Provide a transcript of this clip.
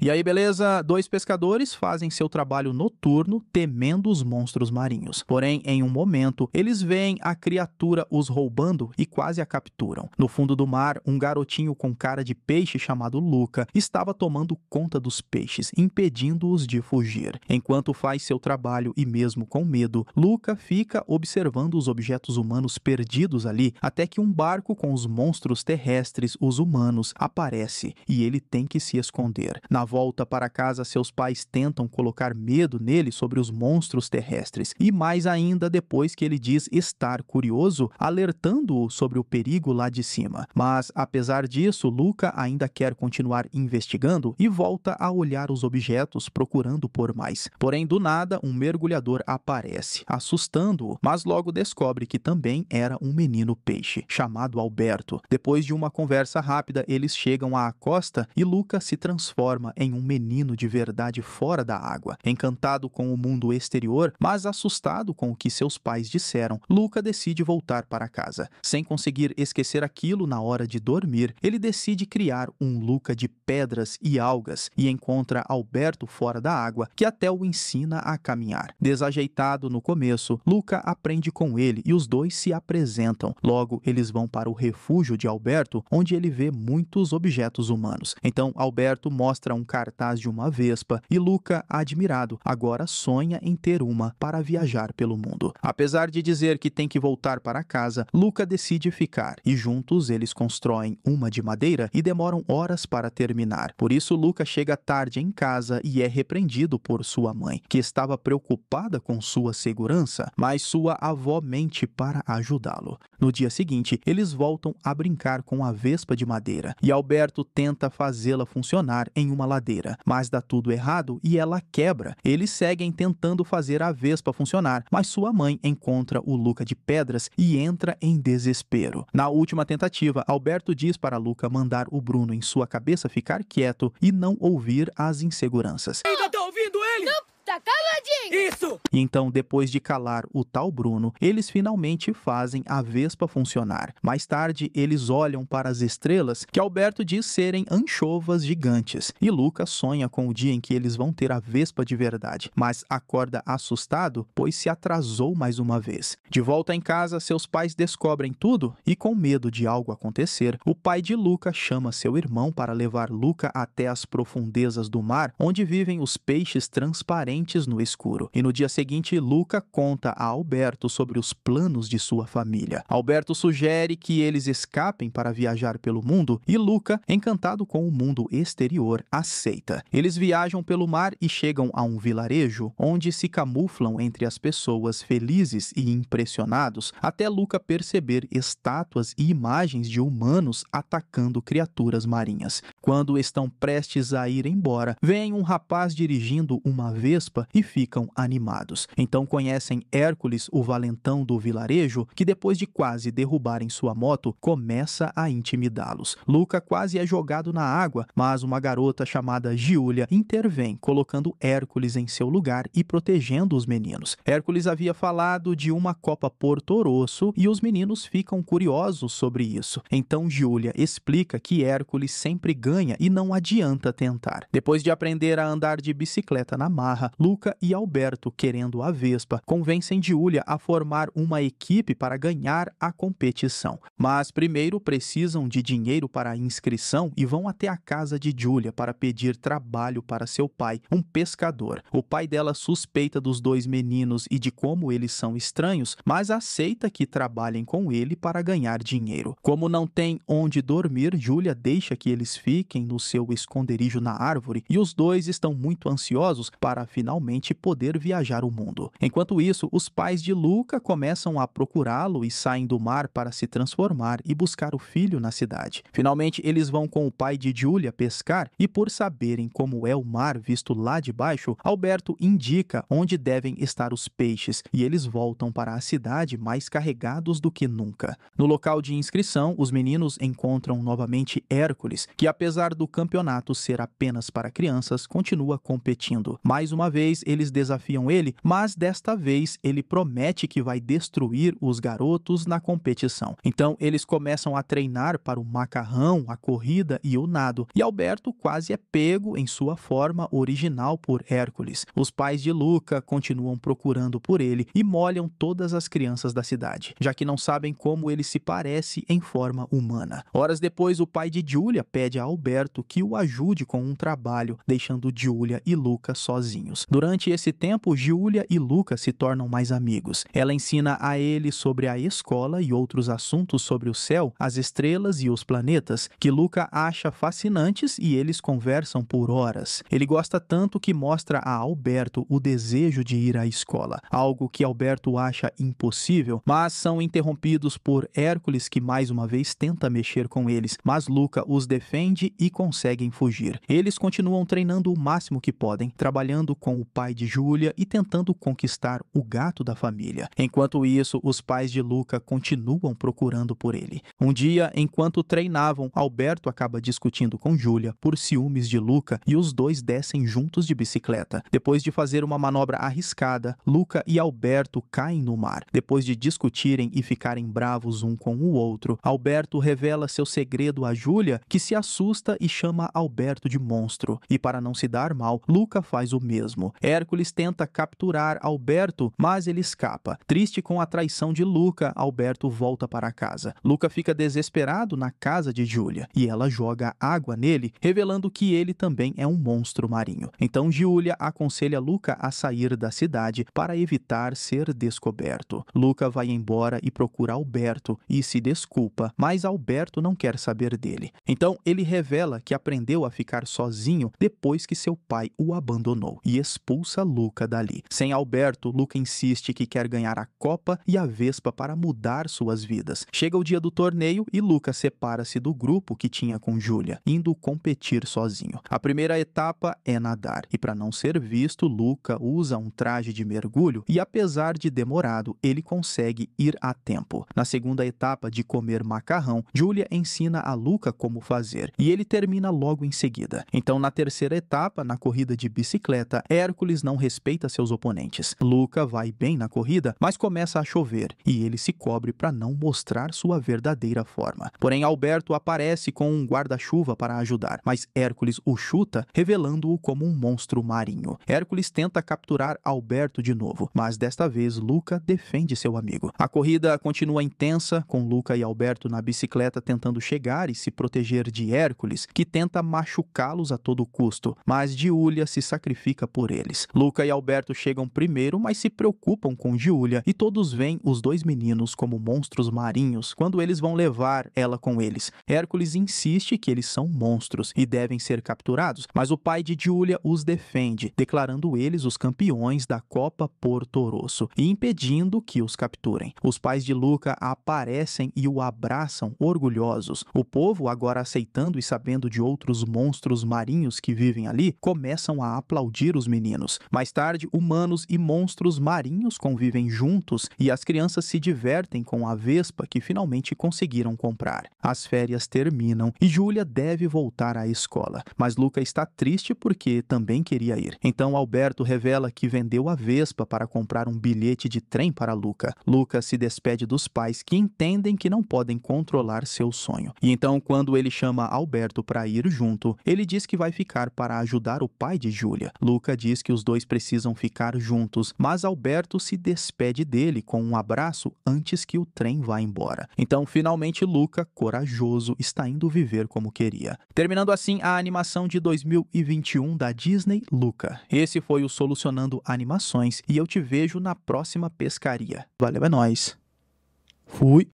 E aí, beleza? Dois pescadores fazem seu trabalho noturno temendo os monstros marinhos. Porém, em um momento, eles veem a criatura os roubando e quase a capturam. No fundo do mar, um garotinho com cara de peixe chamado Luca estava tomando conta dos peixes, impedindo-os de fugir. Enquanto faz seu trabalho e mesmo com medo, Luca fica observando os objetos humanos perdidos ali até que um barco com os monstros terrestres, os humanos, aparece e ele tem que se esconder. Na volta para casa, seus pais tentam colocar medo nele sobre os monstros terrestres e mais ainda depois que ele diz estar curioso, alertando-o sobre o perigo lá de cima. Mas, apesar disso, Luca ainda quer continuar investigando e volta a olhar os objetos procurando por mais. Porém, do nada, um mergulhador aparece, assustando-o, mas logo descobre que também era um menino peixe, chamado Alberto. Depois de uma conversa rápida, eles chegam à costa e Luca se transforma em um menino de verdade fora da água. Encantado com o mundo exterior, mas assustado com o que seus pais disseram, Luca decide voltar para casa. Sem conseguir esquecer aquilo na hora de dormir, ele decide criar um Luca de pedras e algas e encontra Alberto fora da água, que até o ensina a caminhar. Desajeitado no começo, Luca aprende com ele e os dois se apresentam. Logo, eles vão para o refúgio de Alberto, onde ele vê muitos objetos humanos. Então, Alberto mostra um cartaz de uma vespa e Luca, admirado, agora sonha em ter uma para viajar pelo mundo. Apesar de dizer que tem que voltar para casa, Luca decide ficar e juntos eles constroem uma de madeira e demoram horas para terminar. Por isso, Luca chega tarde em casa e é repreendido por sua mãe, que estava preocupada com sua segurança, mas sua avó mente para ajudá-lo. No dia seguinte, eles voltam a brincar com a vespa de madeira e Alberto tenta fazê-la funcionar em uma ladeira, mas dá tudo errado e ela quebra. Eles seguem tentando fazer a vespa funcionar, mas sua mãe encontra o Luca de pedras e entra em desespero. Na última tentativa, Alberto diz para Luca mandar o Bruno em sua cabeça ficar quieto e não ouvir as inseguranças. Ainda tá ouvindo ele? Não, tá caladinho! Isso! E então, depois de calar o tal Bruno, eles finalmente fazem a vespa funcionar. Mais tarde, eles olham para as estrelas, que Alberto diz serem anchovas gigantes. E Luca sonha com o dia em que eles vão ter a vespa de verdade, mas acorda assustado, pois se atrasou mais uma vez. De volta em casa, seus pais descobrem tudo e, com medo de algo acontecer, o pai de Luca chama seu irmão para levar Luca até as profundezas do mar, onde vivem os peixes transparentes no escuro. E no dia seguinte, Luca conta a Alberto sobre os planos de sua família. Alberto sugere que eles escapem para viajar pelo mundo e Luca, encantado com o mundo exterior, aceita. Eles viajam pelo mar e chegam a um vilarejo onde se camuflam entre as pessoas felizes e impressionados, até Luca perceber estátuas e imagens de humanos atacando criaturas marinhas. Quando estão prestes a ir embora, vem um rapaz dirigindo uma vespa e ficam animados. Então conhecem Hércules, o valentão do vilarejo, que depois de quase derrubarem sua moto, começa a intimidá-los. Luca quase é jogado na água, mas uma garota chamada Giulia intervém, colocando Hércules em seu lugar e protegendo os meninos. Hércules havia falado de uma Copa Porto Rosso e os meninos ficam curiosos sobre isso. Então Giulia explica que Hércules sempre ganha e não adianta tentar. Depois de aprender a andar de bicicleta na marra, Luca e Alberto, querendo a vespa, convencem Giulia a formar uma equipe para ganhar a competição. Mas primeiro precisam de dinheiro para a inscrição e vão até a casa de Giulia para pedir trabalho para seu pai, um pescador. O pai dela suspeita dos dois meninos e de como eles são estranhos, mas aceita que trabalhem com ele para ganhar dinheiro. Como não tem onde dormir, Giulia deixa que eles fiquem no seu esconderijo na árvore e os dois estão muito ansiosos para finalmente poder viajar o mundo. Enquanto isso, os pais de Luca começam a procurá-lo e saem do mar para se transformar e buscar o filho na cidade. Finalmente, eles vão com o pai de Giulia pescar e, por saberem como é o mar visto lá de baixo, Alberto indica onde devem estar os peixes e eles voltam para a cidade mais carregados do que nunca. No local de inscrição, os meninos encontram novamente Hércules, que apesar do campeonato ser apenas para crianças, continua competindo. Mais uma vez, eles desafiam desafiam ele, mas desta vez ele promete que vai destruir os garotos na competição. Então eles começam a treinar para o macarrão, a corrida e o nado, e Alberto quase é pego em sua forma original por Hércules. Os pais de Luca continuam procurando por ele e molham todas as crianças da cidade, já que não sabem como ele se parece em forma humana. Horas depois, o pai de Giulia pede a Alberto que o ajude com um trabalho, deixando Giulia e Luca sozinhos. Durante esse tempo, Giulia e Luca se tornam mais amigos. Ela ensina a ele sobre a escola e outros assuntos sobre o céu, as estrelas e os planetas, que Luca acha fascinantes, e eles conversam por horas. Ele gosta tanto que mostra a Alberto o desejo de ir à escola, algo que Alberto acha impossível, mas são interrompidos por Hércules, que mais uma vez tenta mexer com eles, mas Luca os defende e conseguem fugir. Eles continuam treinando o máximo que podem, trabalhando com o pai de Giulia e tentando conquistar o gato da família. Enquanto isso, os pais de Luca continuam procurando por ele. Um dia, enquanto treinavam, Alberto acaba discutindo com Giulia por ciúmes de Luca e os dois descem juntos de bicicleta. Depois de fazer uma manobra arriscada, Luca e Alberto caem no mar. Depois de discutirem e ficarem bravos um com o outro, Alberto revela seu segredo a Giulia, que se assusta e chama Alberto de monstro. E para não se dar mal, Luca faz o mesmo. Hércules tenta capturar Alberto, mas ele escapa. Triste com a traição de Luca, Alberto volta para casa. Luca fica desesperado na casa de Giulia e ela joga água nele, revelando que ele também é um monstro marinho. Então Giulia aconselha Luca a sair da cidade para evitar ser descoberto. Luca vai embora e procura Alberto e se desculpa, mas Alberto não quer saber dele. Então ele revela que aprendeu a ficar sozinho depois que seu pai o abandonou e expulsa Luca dali. Sem Alberto, Luca insiste que quer ganhar a Copa e a Vespa para mudar suas vidas. Chega o dia do torneio e Luca separa-se do grupo que tinha com Giulia, indo competir sozinho. A primeira etapa é nadar, e para não ser visto, Luca usa um traje de mergulho e, apesar de demorado, ele consegue ir a tempo. Na segunda etapa, de comer macarrão, Giulia ensina a Luca como fazer, e ele termina logo em seguida. Então, na terceira etapa, na corrida de bicicleta, Hércules não respeita seus oponentes. Luca vai bem na corrida, mas começa a chover, e ele se cobre para não mostrar sua verdadeira forma. Porém, Alberto aparece com um guarda-chuva para ajudar, mas Hércules o chuta, revelando-o como um monstro marinho. Hércules tenta capturar Alberto de novo, mas desta vez Luca defende seu amigo. A corrida continua intensa, com Luca e Alberto na bicicleta tentando chegar e se proteger de Hércules, que tenta machucá-los a todo custo, mas Giulia se sacrifica por eles. Luca e Alberto chegam primeiro, mas se preocupam com Giulia, e todos veem os dois meninos como monstros marinhos quando eles vão levar ela com eles. Hércules insiste que eles são monstros e devem ser capturados, mas o pai de Giulia os defende, declarando eles os campeões da Copa Porto Rosso e impedindo que os capturem. Os pais de Luca aparecem e o abraçam orgulhosos. O povo, agora aceitando e sabendo de outros monstros marinhos que vivem ali, começam a aplaudir os meninos. Mais tarde, humanos e monstros marinhos convivem juntos e as crianças se divertem com a Vespa que finalmente conseguiram comprar. As férias terminam e Giulia deve voltar à escola, mas Luca está triste porque também queria ir. Então Alberto revela que vendeu a Vespa para comprar um bilhete de trem para Luca. Luca se despede dos pais, que entendem que não podem controlar seu sonho. E então, quando ele chama Alberto para ir junto, ele diz que vai ficar para ajudar o pai de Giulia. Luca diz que os dois precisam ficar juntos, mas Alberto se despede dele com um abraço antes que o trem vá embora. Então, finalmente, Luca, corajoso, está indo viver como queria. Terminando assim a animação de 2021 da Disney, Luca. Esse foi o Solucionando Animações e eu te vejo na próxima pescaria. Valeu, é nóis. Fui!